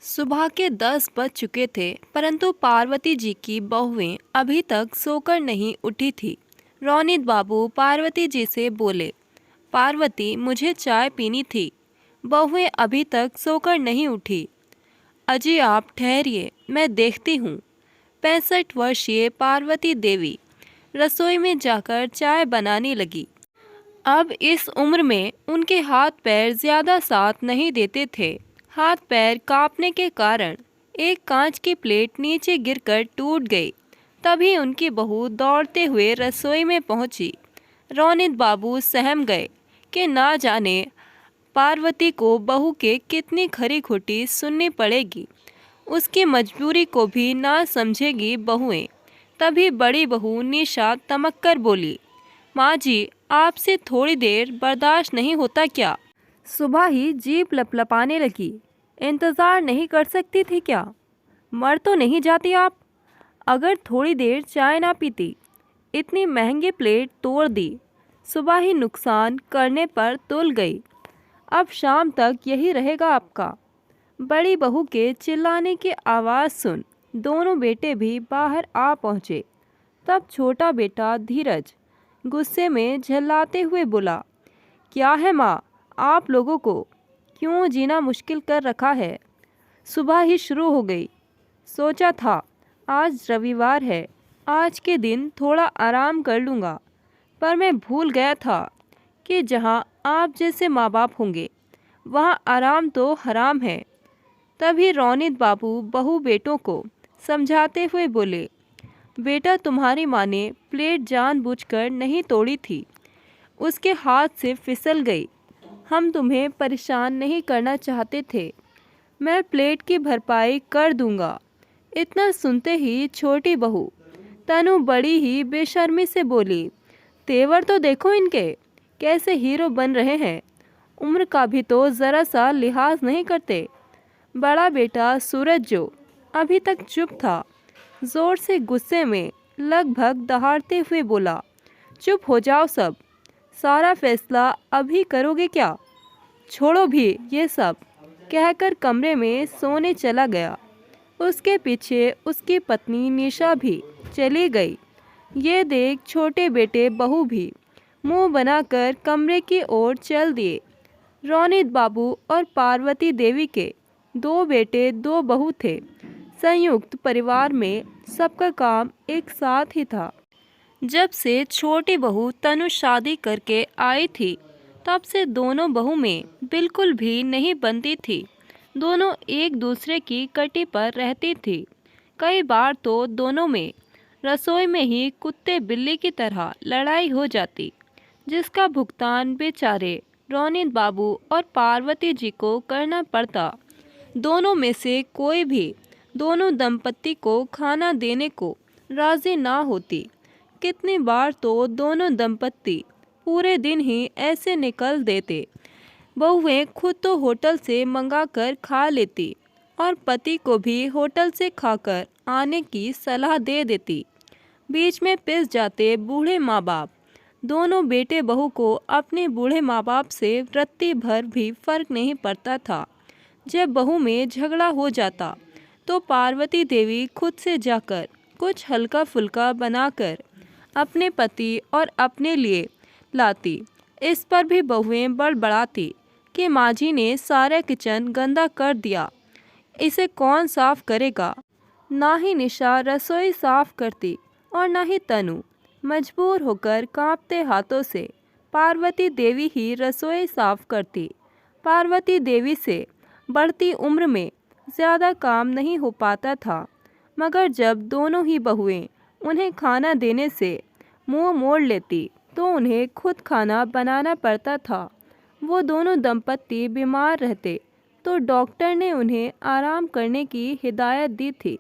सुबह के 10 बज चुके थे, परंतु पार्वती जी की बहुएं अभी तक सोकर नहीं उठी थी। रौनीत बाबू पार्वती जी से बोले, पार्वती, मुझे चाय पीनी थी। बहुएं अभी तक सोकर नहीं उठी। अजी आप ठहरिए, मैं देखती हूँ। 65 वर्षीय पार्वती देवी रसोई में जाकर चाय बनाने लगी। अब इस उम्र में उनके हाथ पैर ज्यादा साथ नहीं देते थे। हाथ पैर कांपने के कारण एक कांच की प्लेट नीचे गिरकर टूट गई। तभी उनकी बहू दौड़ते हुए रसोई में पहुंची। रौनीत बाबू सहम गए कि ना जाने पार्वती को बहू के कितनी खरी खोटी सुननी पड़ेगी। उसकी मजबूरी को भी ना समझेगी बहुएं। तभी बड़ी बहू निशा तमक कर बोली, माँ जी, आपसे थोड़ी देर बर्दाश्त नहीं होता क्या? सुबह ही जीभ लपलपाने लगी। इंतज़ार नहीं कर सकती थी क्या? मर तो नहीं जाती आप? अगर थोड़ी देर चाय ना पीती। इतनी महंगी प्लेट तोड़ दी। सुबह ही नुकसान करने पर तुल गई। अब शाम तक यही रहेगा आपका। बड़ी बहू के चिल्लाने की आवाज़ सुन दोनों बेटे भी बाहर आ पहुँचे। तब छोटा बेटा धीरज गुस्से में झल्लाते हुए बोला, क्या है माँ, आप लोगों को क्यों जीना मुश्किल कर रखा है? सुबह ही शुरू हो गई। सोचा था आज रविवार है, आज के दिन थोड़ा आराम कर लूँगा, पर मैं भूल गया था कि जहाँ आप जैसे माँ बाप होंगे वहाँ आराम तो हराम है। तभी रौनीत बाबू बहू बेटों को समझाते हुए बोले, बेटा, तुम्हारी माँ ने प्लेट जानबूझकर नहीं तोड़ी थी, उसके हाथ से फिसल गई। हम तुम्हें परेशान नहीं करना चाहते थे। मैं प्लेट की भरपाई कर दूंगा। इतना सुनते ही छोटी बहू तनु बड़ी ही बेशर्मी से बोली, तेवर तो देखो इनके, कैसे हीरो बन रहे हैं। उम्र का भी तो ज़रा सा लिहाज नहीं करते। बड़ा बेटा सूरज जो अभी तक चुप था, ज़ोर से गुस्से में लगभग दहाड़ते हुए बोला, चुप हो जाओ सब। सारा फैसला अभी करोगे क्या? छोड़ो भी ये सब, कहकर कमरे में सोने चला गया। उसके पीछे उसकी पत्नी निशा भी चली गई। ये देख छोटे बेटे बहू भी मुंह बनाकर कमरे की ओर चल दिए। रौनीत बाबू और पार्वती देवी के 2 बेटे 2 बहू थे। संयुक्त परिवार में सबका काम एक साथ ही था। जब से छोटी बहू तनु शादी करके आई थी, तब से दोनों बहू में बिल्कुल भी नहीं बनती थी। दोनों एक दूसरे की कटी पर रहती थी। कई बार तो दोनों में रसोई में ही कुत्ते बिल्ली की तरह लड़ाई हो जाती, जिसका भुगतान बेचारे रौनीत बाबू और पार्वती जी को करना पड़ता। दोनों में से कोई भी दोनों दंपत्ति को खाना देने को राजी ना होती। कितनी बार तो दोनों दंपत्ति पूरे दिन ही ऐसे निकल देते। बहुएं खुद तो होटल से मंगाकर खा लेती और पति को भी होटल से खाकर आने की सलाह दे देती। बीच में पिस जाते बूढ़े माँ बाप। दोनों बेटे बहू को अपने बूढ़े माँ बाप से रत्ती भर भी फर्क नहीं पड़ता था। जब बहू में झगड़ा हो जाता तो पार्वती देवी खुद से जाकर कुछ हल्का फुल्का बनाकर अपने पति और अपने लिए लाती। इस पर भी बहुएं बड़बड़ाती कि माँ जी ने सारा किचन गंदा कर दिया, इसे कौन साफ करेगा। ना ही निशा रसोई साफ करती और ना ही तनु। मजबूर होकर कांपते हाथों से पार्वती देवी ही रसोई साफ करती। पार्वती देवी से बढ़ती उम्र में ज़्यादा काम नहीं हो पाता था, मगर जब दोनों ही बहुएं उन्हें खाना देने से मुंह मोड़ लेती तो उन्हें खुद खाना बनाना पड़ता था। वो दोनों दंपत्ति बीमार रहते तो डॉक्टर ने उन्हें आराम करने की हिदायत दी थी,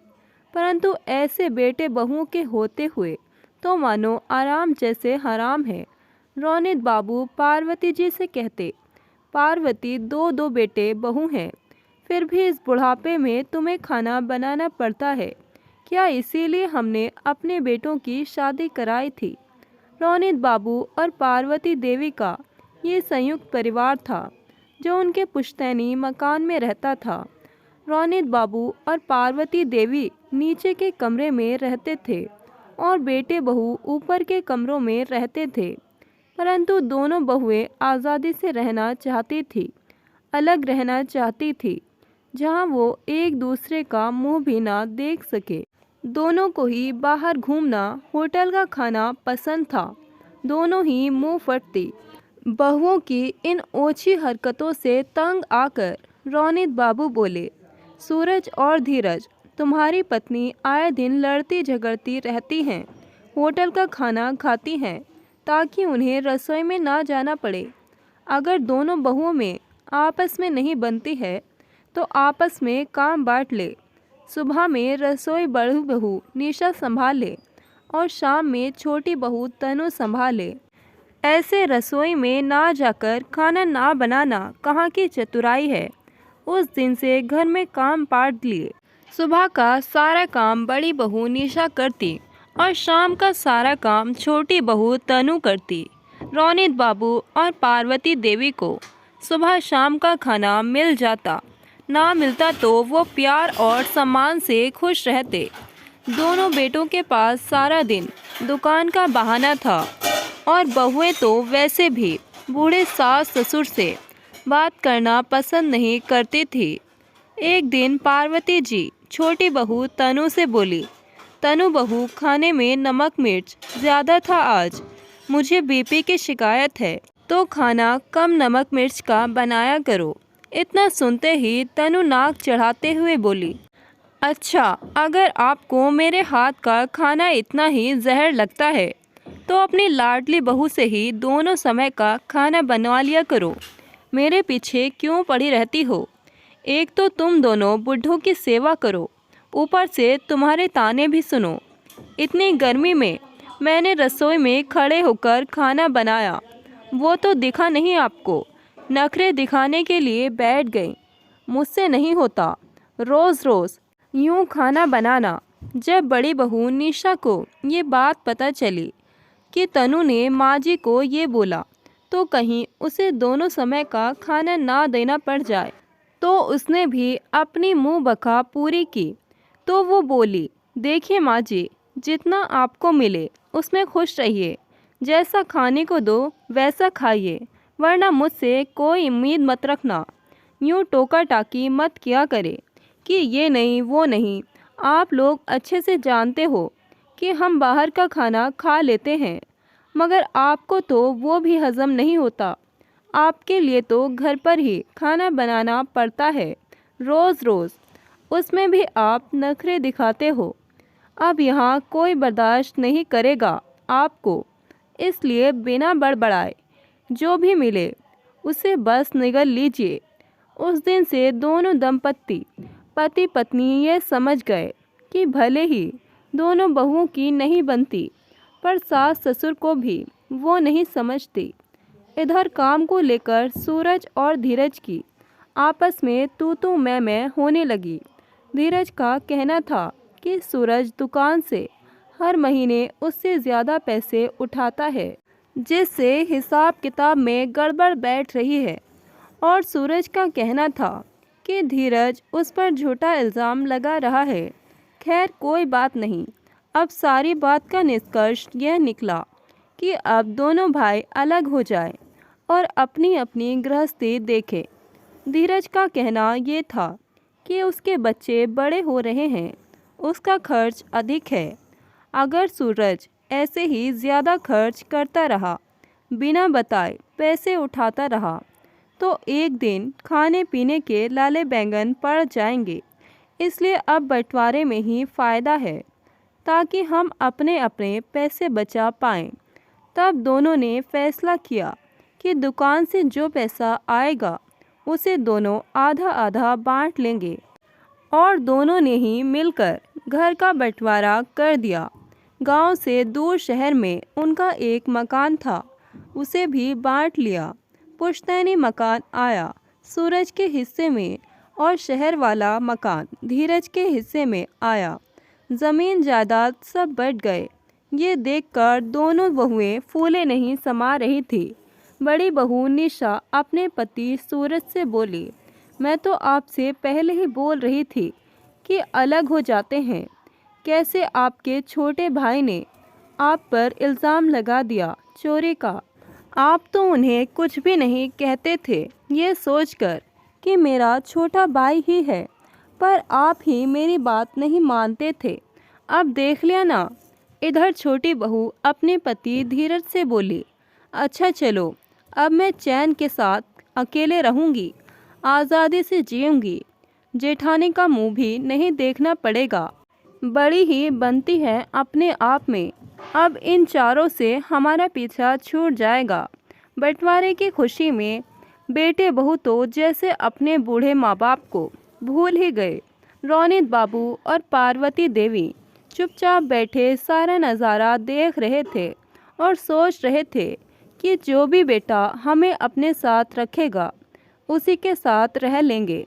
परंतु ऐसे बेटे बहुओं के होते हुए तो मानो आराम जैसे हराम है। रौनीत बाबू पार्वती जी से कहते, पार्वती, 2 बेटे बहू हैं, फिर भी इस बुढ़ापे में तुम्हें खाना बनाना पड़ता है क्या? इसीलिए हमने अपने बेटों की शादी कराई थी। रौनीत बाबू और पार्वती देवी का ये संयुक्त परिवार था, जो उनके पुश्तैनी मकान में रहता था। रोनित बाबू और पार्वती देवी नीचे के कमरे में रहते थे और बेटे बहू ऊपर के कमरों में रहते थे। परंतु दोनों बहुएं आज़ादी से रहना चाहती थी, अलग रहना चाहती थी, जहां वो एक दूसरे का मुंह भी ना देख सके। दोनों को ही बाहर घूमना, होटल का खाना पसंद था। दोनों ही मुंह फटती। बहुओं की इन ओछी हरकतों से तंग आकर रोनित बाबू बोले, सूरज और धीरज, तुम्हारी पत्नी आए दिन लड़ती झगड़ती रहती हैं, होटल का खाना खाती हैं ताकि उन्हें रसोई में ना जाना पड़े। अगर दोनों बहुओं में आपस में नहीं बनती है तो आपस में काम बांट ले। सुबह में रसोई बड़ी बहू निशा संभाल ले और शाम में छोटी बहू तनु संभाल ले। ऐसे रसोई में ना जाकर खाना ना बनाना कहाँ की चतुराई है। उस दिन से घर में काम बांट लिए। सुबह का सारा काम बड़ी बहू निशा करती और शाम का सारा काम छोटी बहू तनु करती। रोनित बाबू और पार्वती देवी को सुबह शाम का खाना मिल जाता, ना मिलता तो वो प्यार और सम्मान से खुश रहते। दोनों बेटों के पास सारा दिन दुकान का बहाना था और बहुएं तो वैसे भी बूढ़े सास ससुर से बात करना पसंद नहीं करती थी। एक दिन पार्वती जी छोटी बहू तनु से बोली, तनु बहू, खाने में नमक मिर्च ज़्यादा था आज, मुझे बीपी की शिकायत है तो खाना कम नमक मिर्च का बनाया करो। इतना सुनते ही तनु नाक चढ़ाते हुए बोली, अच्छा, अगर आपको मेरे हाथ का खाना इतना ही जहर लगता है तो अपनी लाडली बहू से ही दोनों समय का खाना बनवा लिया करो। मेरे पीछे क्यों पड़ी रहती हो? एक तो तुम दोनों बुढ़ों की सेवा करो, ऊपर से तुम्हारे ताने भी सुनो। इतनी गर्मी में मैंने रसोई में खड़े होकर खाना बनाया, वो तो दिखा नहीं आपको। नखरे दिखाने के लिए बैठ गई। मुझसे नहीं होता रोज़ रोज़ यूँ खाना बनाना। जब बड़ी बहू निशा को ये बात पता चली कि तनु ने माँ जी को ये बोला तो कहीं उसे दोनों समय का खाना ना देना पड़ जाए, तो उसने भी अपनी मुंह बका पूरी की। तो वो बोली, देखिए माँ जी, जितना आपको मिले उसमें खुश रहिए, जैसा खाने को दो वैसा खाइए, वरना मुझसे कोई उम्मीद मत रखना। यूँ टोका टाकी मत किया करे कि ये नहीं वो नहीं। आप लोग अच्छे से जानते हो कि हम बाहर का खाना खा लेते हैं, मगर आपको तो वो भी हज़म नहीं होता। आपके लिए तो घर पर ही खाना बनाना पड़ता है रोज़ रोज़, उसमें भी आप नखरे दिखाते हो। अब यहाँ कोई बर्दाश्त नहीं करेगा आपको, इसलिए बिना बड़बड़ाए जो भी मिले उसे बस निगल लीजिए। उस दिन से दोनों दंपत्ति पति पत्नी ये समझ गए कि भले ही दोनों बहुओं की नहीं बनती, पर सास ससुर को भी वो नहीं समझती। इधर काम को लेकर सूरज और धीरज की आपस में तू मैं होने लगी। धीरज का कहना था कि सूरज दुकान से हर महीने उससे ज़्यादा पैसे उठाता है, जिससे हिसाब किताब में गड़बड़ बैठ रही है। और सूरज का कहना था कि धीरज उस पर झूठा इल्ज़ाम लगा रहा है। खैर कोई बात नहीं। अब सारी बात का निष्कर्ष यह निकला कि अब दोनों भाई अलग हो जाए और अपनी अपनी गृहस्थी देखें। धीरज का कहना ये था कि उसके बच्चे बड़े हो रहे हैं, उसका खर्च अधिक है। अगर सूरज ऐसे ही ज़्यादा खर्च करता रहा, बिना बताए पैसे उठाता रहा, तो एक दिन खाने पीने के लाले बैंगन पड़ जाएंगे। इसलिए अब बंटवारे में ही फ़ायदा है, ताकि हम अपने अपने पैसे बचा पाएँ। तब दोनों ने फैसला किया कि दुकान से जो पैसा आएगा उसे दोनों आधा आधा बांट लेंगे, और दोनों ने ही मिलकर घर का बंटवारा कर दिया। गांव से दूर शहर में उनका एक मकान था, उसे भी बांट लिया। पुश्तैनी मकान आया सूरज के हिस्से में और शहर वाला मकान धीरज के हिस्से में आया। ज़मीन जायदाद सब बट गए। ये देखकर दोनों बहुएं फूले नहीं समा रही थी। बड़ी बहू निशा अपने पति सूरज से बोली, मैं तो आपसे पहले ही बोल रही थी कि अलग हो जाते हैं। कैसे आपके छोटे भाई ने आप पर इल्ज़ाम लगा दिया चोरी का। आप तो उन्हें कुछ भी नहीं कहते थे, ये सोचकर कि मेरा छोटा भाई ही है, पर आप ही मेरी बात नहीं मानते थे। अब देख लिया ना। इधर छोटी बहू अपने पति धीरज से बोली, अच्छा चलो, अब मैं चैन के साथ अकेले रहूंगी, आज़ादी से जीऊंगी। जेठानी का मुंह भी नहीं देखना पड़ेगा। बड़ी ही बनती है अपने आप में। अब इन चारों से हमारा पीछा छूट जाएगा। बंटवारे की खुशी में बेटे बहू तो जैसे अपने बूढ़े माँ बाप को भूल ही गए। रौनीत बाबू और पार्वती देवी चुपचाप बैठे सारा नज़ारा देख रहे थे और सोच रहे थे कि जो भी बेटा हमें अपने साथ रखेगा उसी के साथ रह लेंगे।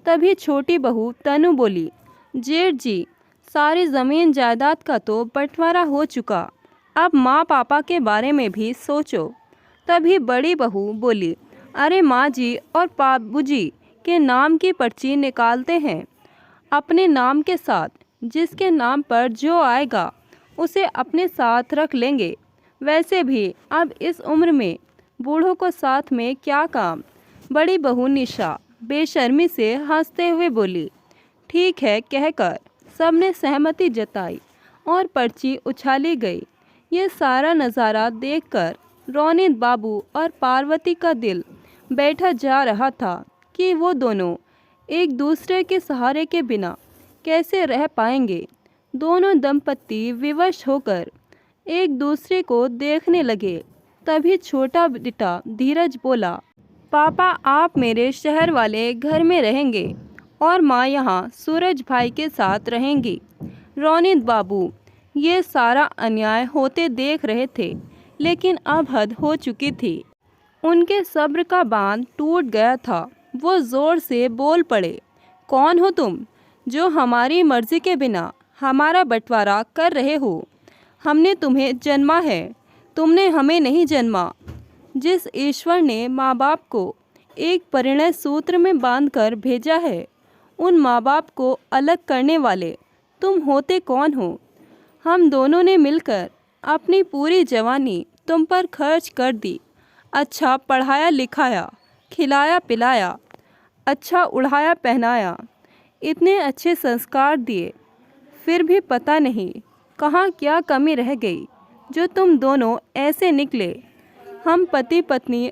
तभी छोटी बहू तनु बोली, जेठ जी, सारी ज़मीन जायदाद का तो बंटवारा हो चुका, अब माँ पापा के बारे में भी सोचो। तभी बड़ी बहू बोली, अरे माँ जी और बाबूजी के नाम की पर्ची निकालते हैं, अपने नाम के साथ। जिसके नाम पर जो आएगा उसे अपने साथ रख लेंगे। वैसे भी अब इस उम्र में बूढ़ों को साथ में क्या काम। बड़ी बहू निशा बेशर्मी से हंसते हुए बोली, ठीक है कहकर सबने सहमति जताई और पर्ची उछाली गई। ये सारा नज़ारा देखकर रौनीत बाबू और पार्वती का दिल बैठा जा रहा था कि वो दोनों एक दूसरे के सहारे के बिना कैसे रह पाएंगे। दोनों दंपत्ति विवश होकर एक दूसरे को देखने लगे। तभी छोटा बेटा धीरज बोला, पापा आप मेरे शहर वाले घर में रहेंगे और माँ यहाँ सूरज भाई के साथ रहेंगी। रौनीत बाबू ये सारा अन्याय होते देख रहे थे, लेकिन अब हद हो चुकी थी। उनके सब्र का बांध टूट गया था। वो ज़ोर से बोल पड़े, कौन हो तुम जो हमारी मर्ज़ी के बिना हमारा बंटवारा कर रहे हो। हमने तुम्हें जन्मा है, तुमने हमें नहीं जन्मा। जिस ईश्वर ने माँ बाप को एक परिणय सूत्र में बांधकर भेजा है, उन माँ बाप को अलग करने वाले तुम होते कौन हो। हम दोनों ने मिलकर अपनी पूरी जवानी तुम पर खर्च कर दी। अच्छा पढ़ाया लिखाया, खिलाया पिलाया, अच्छा उड़ाया पहनाया, इतने अच्छे संस्कार दिए, फिर भी पता नहीं कहाँ क्या कमी रह गई जो तुम दोनों ऐसे निकले। हम पति पत्नी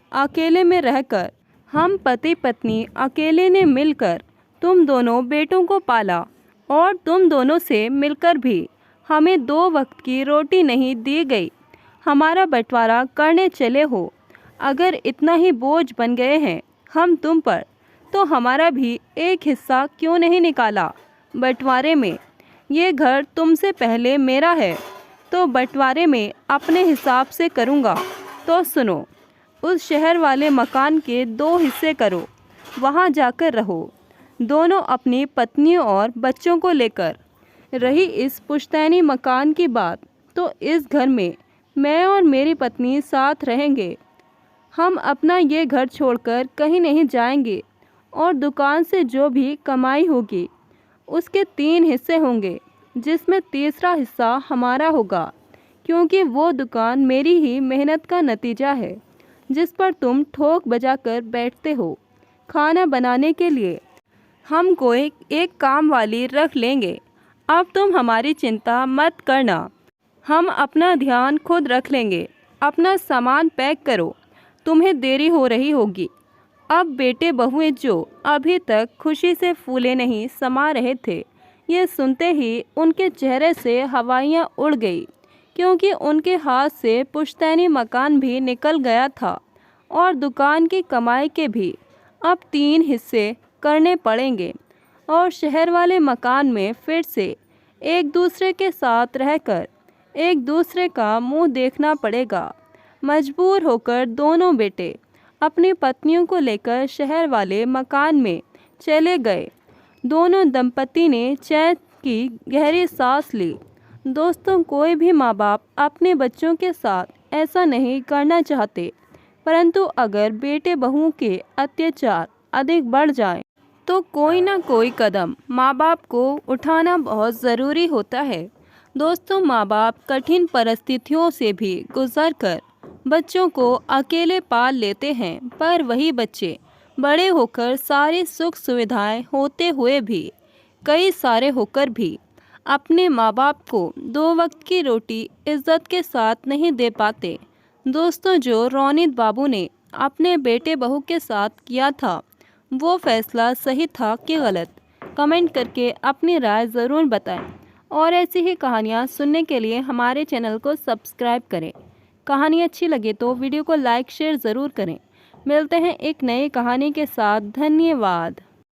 अकेले ने मिलकर तुम दोनों बेटों को पाला और तुम दोनों से मिलकर भी हमें 2 वक्त की रोटी नहीं दी गई। हमारा बंटवारा करने चले हो। अगर इतना ही बोझ बन गए हैं हम तुम पर, तो हमारा भी एक हिस्सा क्यों नहीं निकाला बंटवारे में। ये घर तुमसे पहले मेरा है, तो बंटवारे में अपने हिसाब से करूँगा। तो सुनो, उस शहर वाले मकान के 2 हिस्से करो, वहाँ जाकर रहो, दोनों अपनी पत्नियों और बच्चों को लेकर। रही इस पुश्तैनी मकान की बात, तो इस घर में मैं और मेरी पत्नी साथ रहेंगे। हम अपना ये घर छोड़कर कहीं नहीं जाएंगे और दुकान से जो भी कमाई होगी उसके 3 हिस्से होंगे, जिसमें तीसरा हिस्सा हमारा होगा, क्योंकि वो दुकान मेरी ही मेहनत का नतीजा है, जिस पर तुम ठोक बजाकर बैठते हो। खाना बनाने के लिए हम कोई एक काम वाली रख लेंगे। अब तुम हमारी चिंता मत करना, हम अपना ध्यान खुद रख लेंगे। अपना सामान पैक करो, तुम्हें देरी हो रही होगी। अब बेटे बहुएं जो अभी तक खुशी से फूले नहीं समा रहे थे, ये सुनते ही उनके चेहरे से हवाइयाँ उड़ गई, क्योंकि उनके हाथ से पुश्तैनी मकान भी निकल गया था और दुकान की कमाई के भी अब 3 हिस्से करने पड़ेंगे और शहर वाले मकान में फिर से एक दूसरे के साथ रहकर एक दूसरे का मुंह देखना पड़ेगा। मजबूर होकर दोनों बेटे अपनी पत्नियों को लेकर शहर वाले मकान में चले गए। दोनों दंपति ने चैन की गहरी सांस ली। दोस्तों, कोई भी माँ बाप अपने बच्चों के साथ ऐसा नहीं करना चाहते, परंतु अगर बेटे बहुओं के अत्याचार अधिक बढ़ जाएं, तो कोई ना कोई कदम माँ बाप को उठाना बहुत ज़रूरी होता है। दोस्तों, माँ बाप कठिन परिस्थितियों से भी गुजर कर बच्चों को अकेले पाल लेते हैं, पर वही बच्चे बड़े होकर सारी सुख सुविधाएं होते हुए भी, कई सारे होकर भी अपने माँ बाप को 2 वक्त की रोटी इज्जत के साथ नहीं दे पाते। दोस्तों, जो रौनीत बाबू ने अपने बेटे बहू के साथ किया था, वो फैसला सही था कि गलत? कमेंट करके अपनी राय ज़रूर बताएं और ऐसी ही कहानियाँ सुनने के लिए हमारे चैनल को सब्सक्राइब करें। कहानी अच्छी लगे तो वीडियो को लाइक शेयर ज़रूर करें। मिलते हैं एक नई कहानी के साथ। धन्यवाद।